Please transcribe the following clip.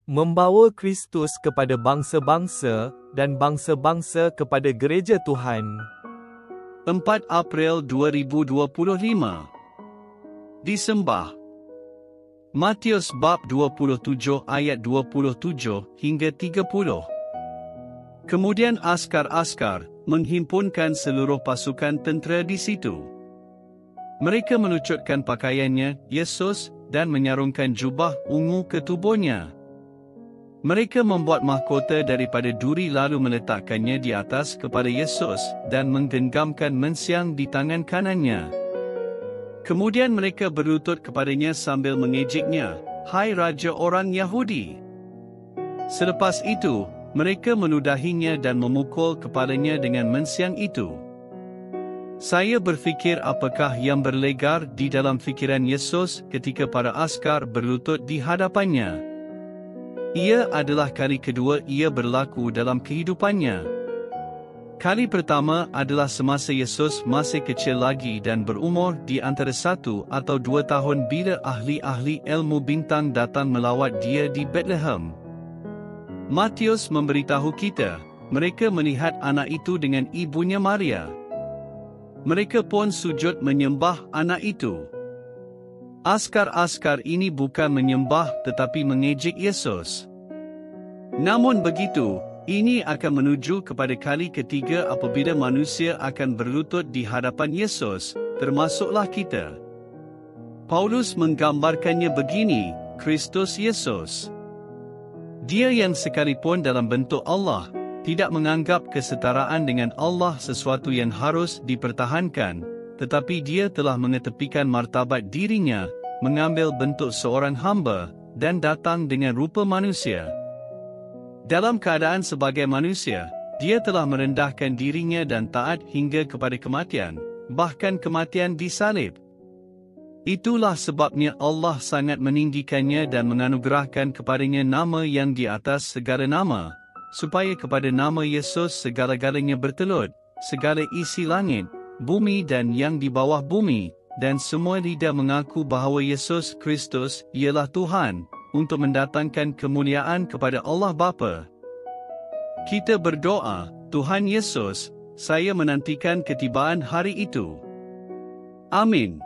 membawa Kristus kepada bangsa-bangsa dan bangsa-bangsa kepada gereja Tuhan. 4 April 2025. Disembah. Matius bab 27 ayat 27 hingga 30. Kemudian askar-askar menghimpunkan seluruh pasukan tentera di situ. Mereka melucutkan pakaiannya, Yesus, dan menyarungkan jubah ungu ke tubuhnya. Mereka membuat mahkota daripada duri lalu meletakkannya di atas kepala Yesus dan menggenggamkan mensiang di tangan kanannya. Kemudian mereka berlutut kepadanya sambil mengejeknya, "Hai Raja orang Yahudi!" Selepas itu, mereka meludahinya dan memukul kepalanya dengan mensiang itu. Saya berfikir apakah yang berlegar di dalam fikiran Yesus ketika para askar berlutut di hadapannya. Ia adalah kali kedua ia berlaku dalam kehidupannya. Kali pertama adalah semasa Yesus masih kecil lagi dan berumur di antara 1 atau 2 tahun bila ahli-ahli ilmu bintang datang melawat dia di Bethlehem. Matius memberitahu kita, mereka melihat anak itu dengan ibunya Maria. Mereka pun sujud menyembah anak itu. Askar-askar ini bukan menyembah tetapi mengejek Yesus. Namun begitu, ini akan menuju kepada kali ketiga apabila manusia akan berlutut di hadapan Yesus, termasuklah kita. Paulus menggambarkannya begini, Kristus Yesus. Dia yang sekalipun dalam bentuk Allah, tidak menganggap kesetaraan dengan Allah sesuatu yang harus dipertahankan, tetapi dia telah mengetepikan martabat dirinya, mengambil bentuk seorang hamba, dan datang dengan rupa manusia. Dalam keadaan sebagai manusia, dia telah merendahkan dirinya dan taat hingga kepada kematian, bahkan kematian di salib. Itulah sebabnya Allah sangat meninggikannya dan menganugerahkan kepadanya nama yang di atas segala nama, supaya kepada nama Yesus segala-galanya bertelut, segala isi langit, bumi dan yang di bawah bumi, dan semua lidah mengaku bahawa Yesus Kristus ialah Tuhan, untuk mendatangkan kemuliaan kepada Allah Bapa. Kita berdoa, Tuhan Yesus, saya menantikan ketibaan hari itu. Amin.